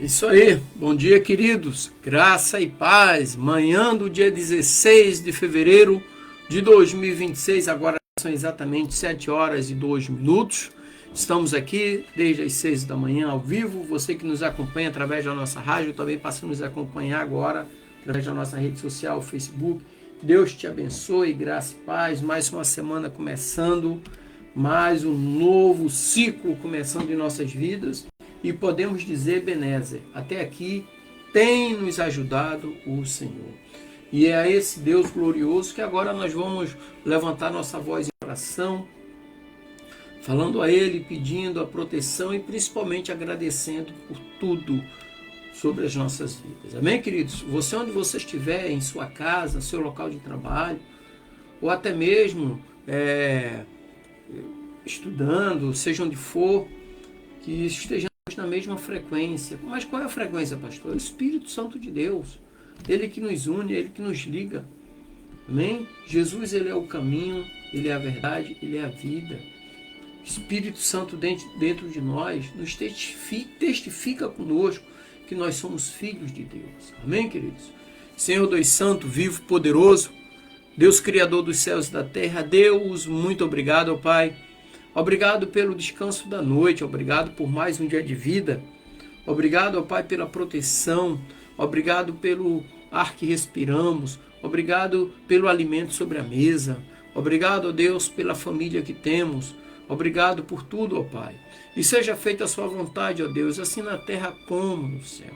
Isso aí, bom dia, queridos, graça e paz. Manhã do dia 16 de fevereiro de 2026, agora são exatamente 7 horas e 2 minutos. Estamos aqui desde as 6 da manhã ao vivo. Você que nos acompanha através da nossa rádio também passa a nos acompanhar agora através da nossa rede social, Facebook. Deus te abençoe, graça e paz. Mais uma semana começando, mais um novo ciclo começando em nossas vidas. E podemos dizer, Ebenezer, até aqui tem nos ajudado o Senhor. E é a esse Deus glorioso que agora nós vamos levantar nossa voz em oração, falando a Ele, pedindo a proteção e principalmente agradecendo por tudo sobre as nossas vidas. Amém, queridos? Você, onde você estiver, em sua casa, seu local de trabalho, ou até mesmo estudando, seja onde for, que estejamos na mesma frequência. Mas qual é a frequência, pastor? É o Espírito Santo de Deus. Ele que nos une, Ele que nos liga. Amém? Jesus, Ele é o caminho, Ele é a verdade, Ele é a vida. Espírito Santo dentro de nós nos testifica conosco que nós somos filhos de Deus. Amém, queridos? Senhor Deus Santo, vivo, poderoso, Deus Criador dos céus e da terra, Deus, muito obrigado, ó Pai. Obrigado pelo descanso da noite, obrigado por mais um dia de vida. Obrigado, ó Pai, pela proteção, obrigado pelo ar que respiramos, obrigado pelo alimento sobre a mesa, obrigado, ó Deus, pela família que temos, obrigado por tudo, ó Pai. E seja feita a sua vontade, ó Deus, assim na terra como no céu.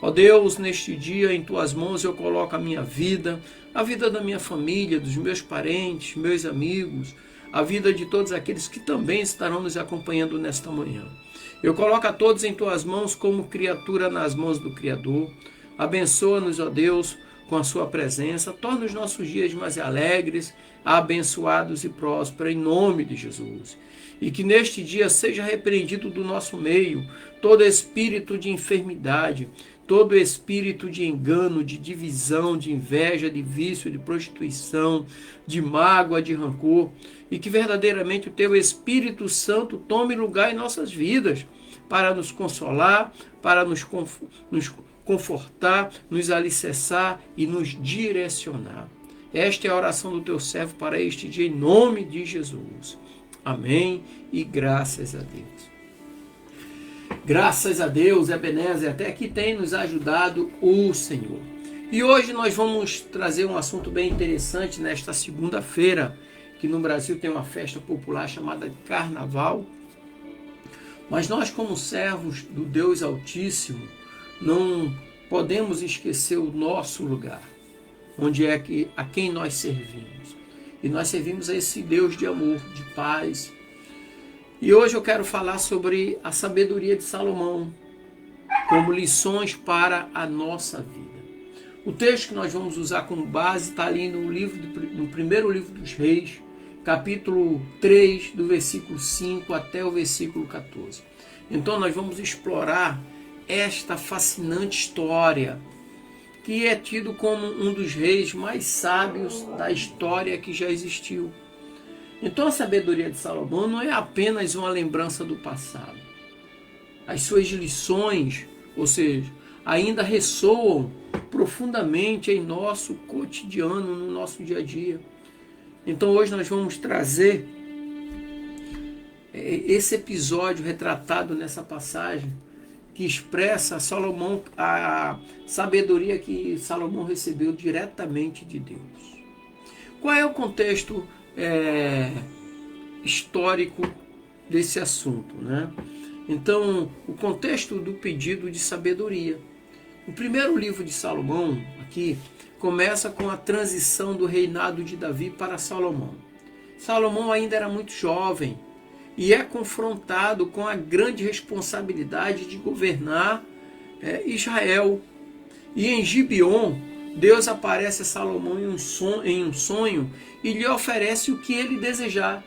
Ó Deus, neste dia em Tuas mãos eu coloco a minha vida, a vida da minha família, dos meus parentes, meus amigos, a vida de todos aqueles que também estarão nos acompanhando nesta manhã. Eu coloco a todos em Tuas mãos como criatura nas mãos do Criador. Abençoa-nos, ó Deus, com a Sua presença. Torna os nossos dias mais alegres, abençoados e prósperos, em nome de Jesus. E que neste dia seja repreendido do nosso meio todo espírito de enfermidade, todo espírito de engano, de divisão, de inveja, de vício, de prostituição, de mágoa, de rancor, e que verdadeiramente o Teu Espírito Santo tome lugar em nossas vidas, para nos consolar, para nos confortar, nos alicerçar e nos direcionar. Esta é a oração do Teu servo para este dia, em nome de Jesus. Amém e graças a Deus. Graças a Deus, Ebenezer, até aqui tem nos ajudado o Senhor. E hoje nós vamos trazer um assunto bem interessante nesta segunda-feira, que no Brasil tem uma festa popular chamada de Carnaval. Mas nós, como servos do Deus Altíssimo, não podemos esquecer o nosso lugar, onde é que a quem nós servimos. E nós servimos a esse Deus de amor, de paz. E hoje eu quero falar sobre a sabedoria de Salomão, como lições para a nossa vida. O texto que nós vamos usar como base está ali no primeiro livro dos Reis, capítulo 3, do versículo 5 até o versículo 14. Então nós vamos explorar esta fascinante história, que é tido como um dos reis mais sábios da história que já existiu. Então a sabedoria de Salomão não é apenas uma lembrança do passado. As suas lições, ou seja, ainda ressoam profundamente em nosso cotidiano, no nosso dia a dia. Então hoje nós vamos trazer esse episódio retratado nessa passagem, que expressa a sabedoria que Salomão recebeu diretamente de Deus. Qual é o contexto histórico desse assunto, né? Então, o contexto do pedido de sabedoria. O primeiro livro de Salomão, aqui, começa com a transição do reinado de Davi para Salomão. Salomão ainda era muito jovem e é confrontado com a grande responsabilidade de governar Israel. E em Gibeon, Deus aparece a Salomão em um sonho e lhe oferece o que ele desejar.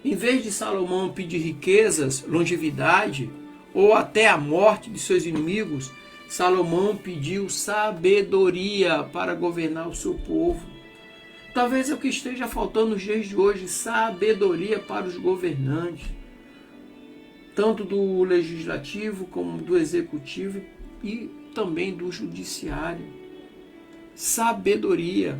Em vez de Salomão pedir riquezas, longevidade ou até a morte de seus inimigos, Salomão pediu sabedoria para governar o seu povo. Talvez é o que esteja faltando nos dias de hoje, sabedoria para os governantes. tanto do legislativo como do executivo e também do judiciário. Sabedoria.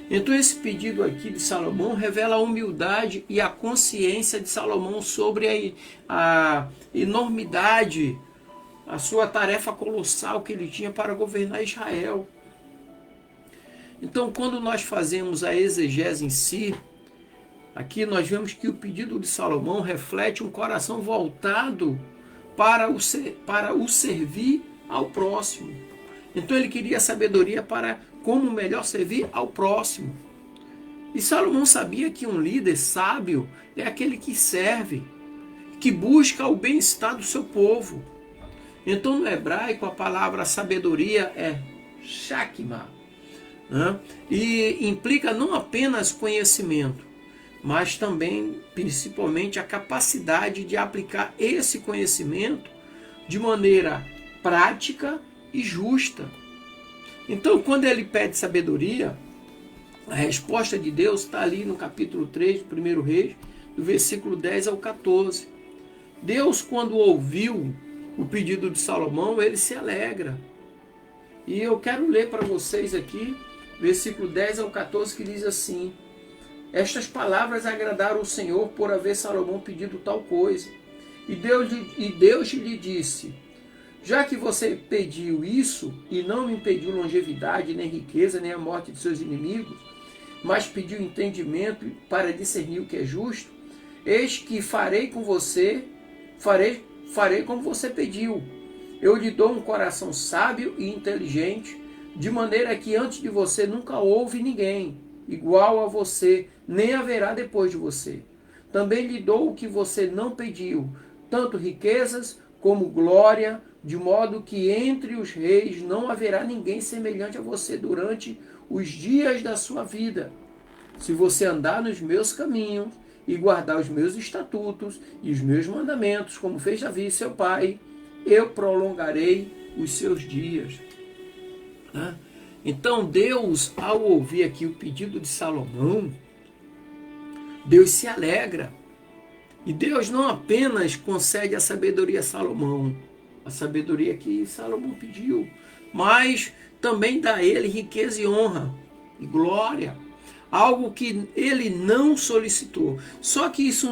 Então esse pedido aqui de Salomão revela a humildade e a consciência de Salomão sobre a enormidade, a sua tarefa colossal que ele tinha para governar Israel. Então, quando nós fazemos a exegese em si, aqui nós vemos que o pedido de Salomão reflete um coração voltado para o servir ao próximo. Então ele queria sabedoria para como melhor servir ao próximo. E Salomão sabia que um líder sábio é aquele que serve, que busca o bem-estar do seu povo. Então no hebraico a palavra sabedoria é shakma, né? E implica não apenas conhecimento, mas também, principalmente, a capacidade de aplicar esse conhecimento de maneira prática e justa. Então, quando ele pede sabedoria, a resposta de Deus está ali no capítulo 3 do 1 Reis, do versículo 10 ao 14. Deus, quando ouviu o pedido de Salomão, ele se alegra. E eu quero ler para vocês aqui, versículo 10 ao 14, que diz assim: estas palavras agradaram o Senhor por haver Salomão pedido tal coisa. E Deus lhe disse: já que você pediu isso e não me impediu longevidade, nem riqueza, nem a morte de seus inimigos, mas pediu entendimento para discernir o que é justo, eis que farei com você, farei como você pediu. Eu lhe dou um coração sábio e inteligente, de maneira que antes de você nunca houve ninguém igual a você, nem haverá depois de você. Também lhe dou o que você não pediu, tanto riquezas como glória, de modo que entre os reis não haverá ninguém semelhante a você durante os dias da sua vida. Se você andar nos meus caminhos e guardar os meus estatutos e os meus mandamentos, como fez Davi, seu pai, eu prolongarei os seus dias. Então Deus, ao ouvir aqui o pedido de Salomão, Deus se alegra. E Deus não apenas concede a sabedoria a Salomão, a sabedoria que Salomão pediu, mas também dá a ele riqueza e honra e glória, algo que ele não solicitou. Só que isso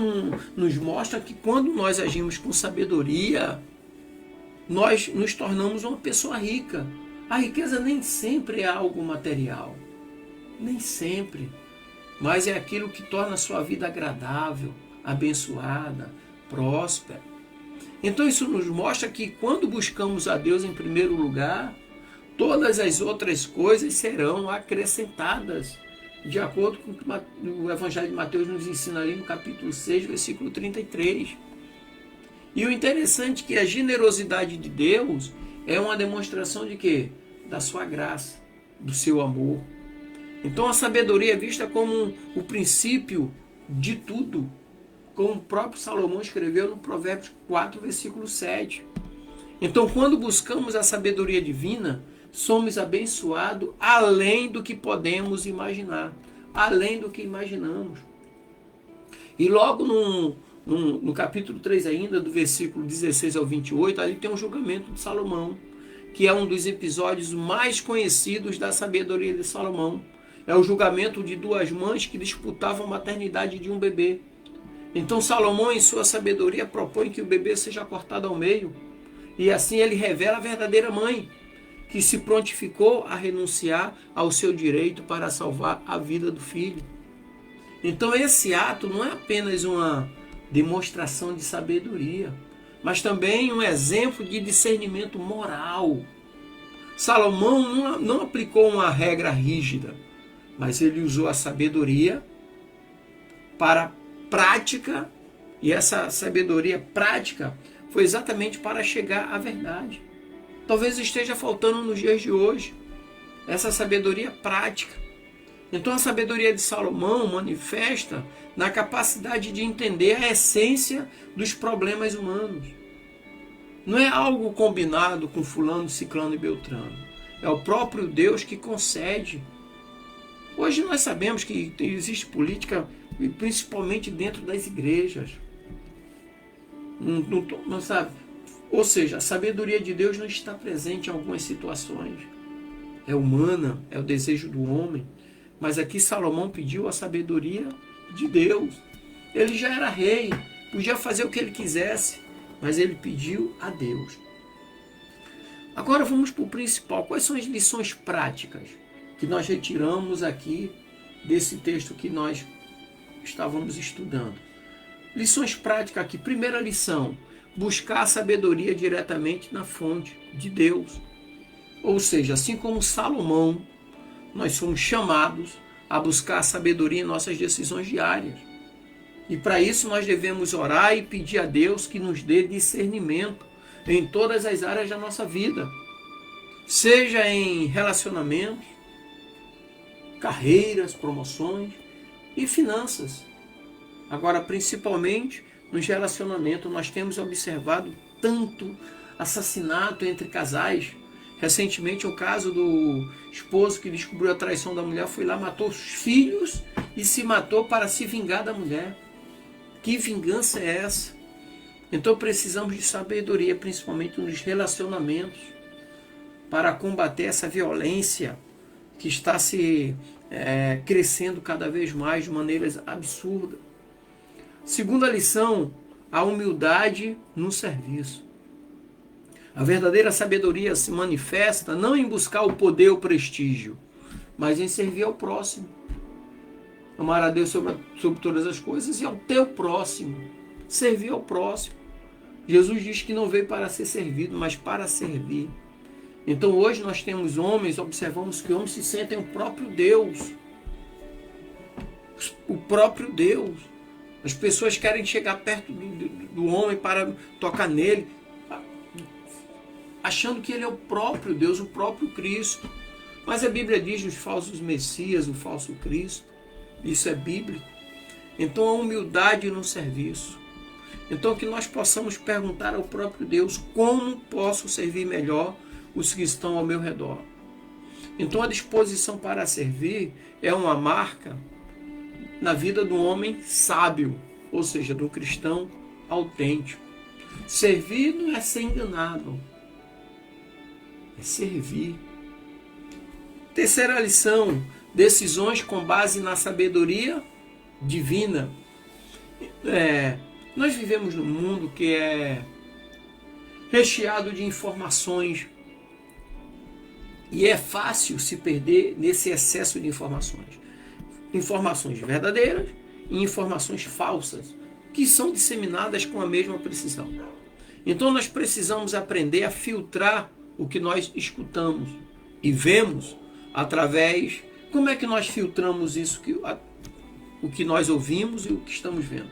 nos mostra que quando nós agimos com sabedoria, nós nos tornamos uma pessoa rica. A riqueza nem sempre é algo material, nem sempre, mas é aquilo que torna a sua vida agradável, abençoada, próspera. Então isso nos mostra que quando buscamos a Deus em primeiro lugar, todas as outras coisas serão acrescentadas, de acordo com o que o Evangelho de Mateus nos ensina ali no capítulo 6, versículo 33. E o interessante é que a generosidade de Deus é uma demonstração de quê? Da sua graça, do seu amor. Então a sabedoria é vista como o princípio de tudo, como o próprio Salomão escreveu no Provérbios 4, versículo 7. Então, quando buscamos a sabedoria divina, somos abençoados além do que podemos imaginar, além do que imaginamos. E logo no capítulo 3 ainda, do versículo 16 ao 28, ali tem um julgamento de Salomão, que é um dos episódios mais conhecidos da sabedoria de Salomão. É o julgamento de duas mães que disputavam a maternidade de um bebê. Então Salomão, em sua sabedoria, propõe que o bebê seja cortado ao meio. E assim ele revela a verdadeira mãe, que se prontificou a renunciar ao seu direito para salvar a vida do filho. Então esse ato não é apenas uma demonstração de sabedoria, mas também um exemplo de discernimento moral. Salomão não aplicou uma regra rígida, mas ele usou a sabedoria para prática, e essa sabedoria prática foi exatamente para chegar à verdade. Talvez esteja faltando nos dias de hoje essa sabedoria prática. Então a sabedoria de Salomão manifesta na capacidade de entender a essência dos problemas humanos. Não é algo combinado com fulano, ciclano e beltrano. É o próprio Deus que concede. Hoje nós sabemos que existe política, principalmente dentro das igrejas. Não sabe? Ou seja, a sabedoria de Deus não está presente em algumas situações. É humana, é o desejo do homem. Mas aqui Salomão pediu a sabedoria de Deus. Ele já era rei, podia fazer o que ele quisesse, mas ele pediu a Deus. Agora vamos para o principal. Quais são as lições práticas que nós retiramos aqui desse texto que nós estávamos estudando? Lições práticas aqui. Primeira lição: buscar a sabedoria diretamente na fonte de Deus. Ou seja, assim como Salomão, nós somos chamados a buscar a sabedoria em nossas decisões diárias. E para isso nós devemos orar e pedir a Deus que nos dê discernimento em todas as áreas da nossa vida. Seja em relacionamentos, carreiras, promoções e finanças. Agora, principalmente nos relacionamentos, nós temos observado tanto assassinato entre casais. Recentemente, o caso do esposo que descobriu a traição da mulher, foi lá, matou os filhos e se matou para se vingar da mulher. Que vingança é essa? Então precisamos de sabedoria, principalmente nos relacionamentos, para combater essa violência que está se crescendo cada vez mais de maneiras absurdas. Segunda lição, a humildade no serviço. A verdadeira sabedoria se manifesta não em buscar o poder ou o prestígio, mas em servir ao próximo. Amar a Deus sobre todas as coisas e ao teu próximo. Servir ao próximo. Jesus diz que não veio para ser servido, mas para servir. Então hoje nós temos homens, observamos que homens se sentem o próprio Deus. O próprio Deus. As pessoas querem chegar perto do homem para tocar nele, achando que ele é o próprio Deus, o próprio Cristo. Mas a Bíblia diz os falsos messias, o falso Cristo. Isso é bíblico. Então a humildade no serviço. Então que nós possamos perguntar ao próprio Deus: como posso servir melhor os que estão ao meu redor? Então a disposição para servir é uma marca na vida do homem sábio, ou seja, do cristão autêntico. Servir não é ser enganado, é servir. Terceira lição: decisões com base na sabedoria divina. Nós vivemos num mundo que é recheado de informações e é fácil se perder nesse excesso de informações. Informações verdadeiras e informações falsas, que são disseminadas com a mesma precisão. Então nós precisamos aprender a filtrar o que nós escutamos e vemos através... Como é que nós filtramos isso, o que nós ouvimos e o que estamos vendo?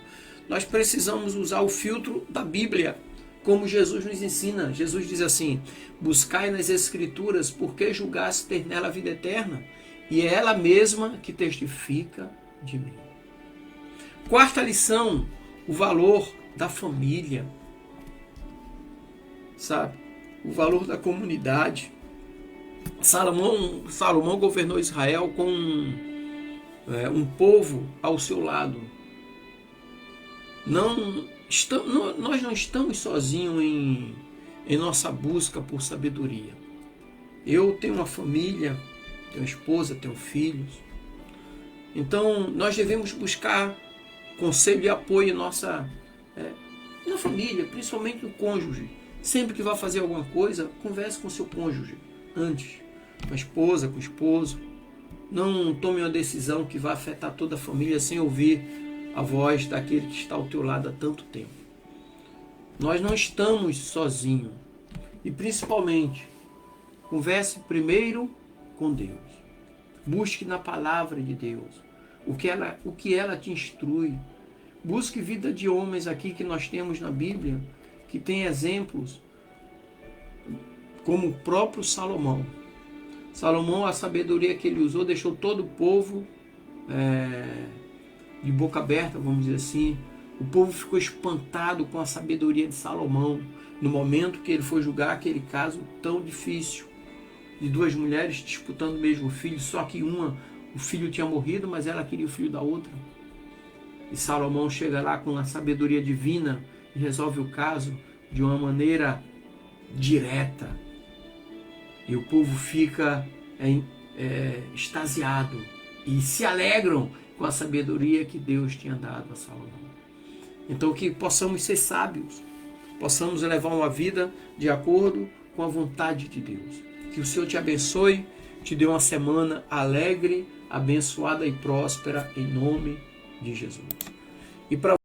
Nós precisamos usar o filtro da Bíblia, como Jesus nos ensina. Jesus diz assim: buscai nas Escrituras, porque julgaste ter nela a vida eterna, e é ela mesma que testifica de mim. Quarta lição: o valor da família. Sabe? O valor da comunidade. Salomão governou Israel com um povo ao seu lado. Nós não estamos sozinhos em nossa busca por sabedoria. Eu tenho uma família, tenho esposa, tenho filhos. Então nós devemos buscar conselho e apoio na família, principalmente no cônjuge. Sempre que vai fazer alguma coisa, converse com seu cônjuge antes, com a esposa, com o esposo. Não tome uma decisão que vai afetar toda a família sem ouvir a voz daquele que está ao teu lado há tanto tempo. Nós não estamos sozinhos. E principalmente, converse primeiro com Deus. Busque na palavra de Deus o que ela te instrui. Busque vida de homens aqui que nós temos na Bíblia, que tem exemplos, como o próprio Salomão. Salomão, a sabedoria que ele usou, deixou todo o povo de boca aberta, vamos dizer assim. O povo ficou espantado com a sabedoria de Salomão, no momento que ele foi julgar aquele caso tão difícil, de duas mulheres disputando o mesmo filho, só que o filho tinha morrido, mas ela queria o filho da outra. E Salomão chega lá com a sabedoria divina e resolve o caso de uma maneira direta. E o povo fica extasiado e se alegram com a sabedoria que Deus tinha dado a Salomão. Então que possamos ser sábios, possamos levar uma vida de acordo com a vontade de Deus. Que o Senhor te abençoe, te dê uma semana alegre, abençoada e próspera em nome de Jesus. E para